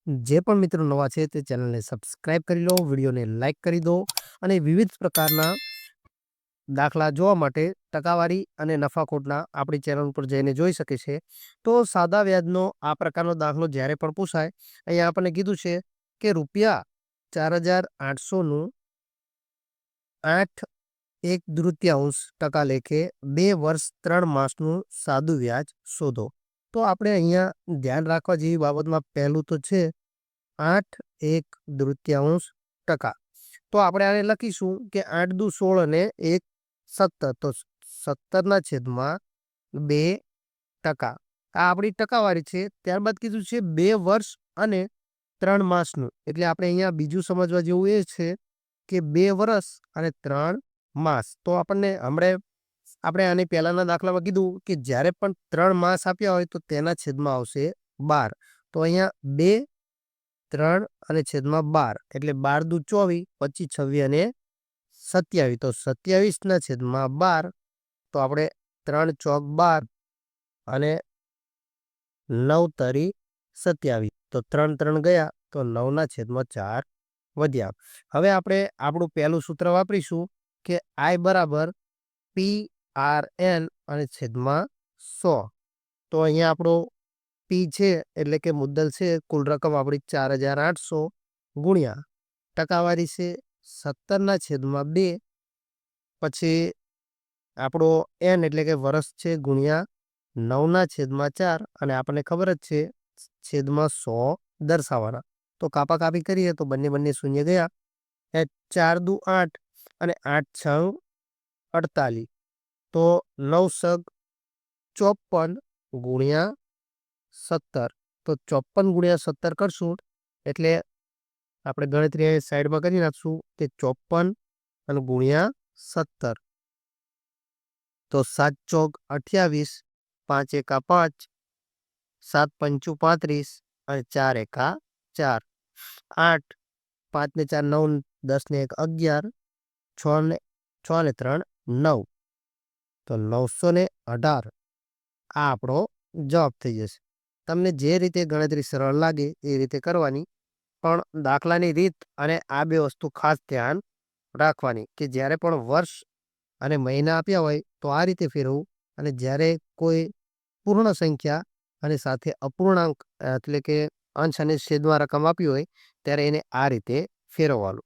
જે પણ મિત્રો નવા છે તે ચેનલને સબસ્ક્રાઇબ કરી લો, વિડીયોને લાઈક કરી દો અને વિવિધ પ્રકારના દાખલા જોવા માટે ટકાવારી અને નફાખોટના આપણી ચેનલ પર જઈને જોઈ શકે છે. તો સાદા વ્યાજનો આ પ્રકારનો દાખલો જ્યારે પણ પૂછાય, અહીંયા આપણને કીધું છે કે રૂપિયા 4,800નું 8 1/3 લેખે 2 વર્ષ 3 માસનું સાદું વ્યાજ શોધો. તો આપણે અહીંયા ધ્યાન રાખવા જેવી બાબતમાં પહેલું તો છે 8 1/3. તો આપણે આને લખીશું કે 8 દુ 16 અને 1 17. તો 17/2. આ આપણી ટકાવારી છે. ત્યારબાદ કીધું છે 2 વર્ષ અને 3 માસનું. એટલે આપણે અહીંયા બીજું સમજવા જેવું એ છે કે 2 વર્ષ અને 3 માસ. તો આપણે આને પહેલાના દાખલામાં કીધું કે જ્યારે પણ 3 માસ આપ્યા હોય તો તેના છેદમાં આવશે 12. તો અહીંયા 2 3 અને છેદમાં 12 એટલે 12 દુ 24 25 26 અને 27. તો 27 છેદમાં 12. તો આપણે 3 ચોક 12 અને 9 તરી 27. તો 3 3 ગયા તો 9 છેદમાં 4 વધ્યા. હવે આપણે આપણું પહેલું સૂત્ર વાપરીશું કે I બરાબર PRN અને છેદમાં 100. તો અહીંયા આપણો P છે એટલે કે મુદ્દલ છે, કુલ રકમ આપણી 4,800 ગુણ્યા ટકાવારી છે 17/2. પછી આપણો N એટલે કે વર્ષ છે ગુણ્યા 9/4 અને આપણને ખબર જ છે છેદમાં 100 દર્શાવવાના. તો કાપાકાપી કરીએ તો બંને શૂન્ય ગયા. 4 દુ 8 અને 8 6 48. તો 9 સગ 54 ગુણ્યા 17. તો 54 ગુણ્યા 17 કરશું એટલે આપણે ગણતરી સાઈડમાં કરી નાખશું કે 54 અને ગુણ્યા 17. તો 7 ચોક 28, 5 એકા 5, 7 પંચું 35 અને 4 એકા 4. 8 5 ને 4 9, 10 ને 1 11, 6 ને 3 9. તો 918 આ આપણો જવાબ થઈ જશે. તમને જે રીતે ગણતરી સરળ લાગે એ રીતે કરવાની, પણ દાખલાની રીત અને આ બે વસ્તુ ખાસ ધ્યાન રાખવાની કે જ્યારે પણ વર્ષ અને મહિના આપ્યા હોય તો આ રીતે ફેરવવું, અને જ્યારે કોઈ પૂર્ણ સંખ્યા અને સાથે અપૂર્ણાંક એટલે કે અંશ અને છેદમાં રકમ આપી હોય ત્યારે એને આ રીતે ફેરવવાનું.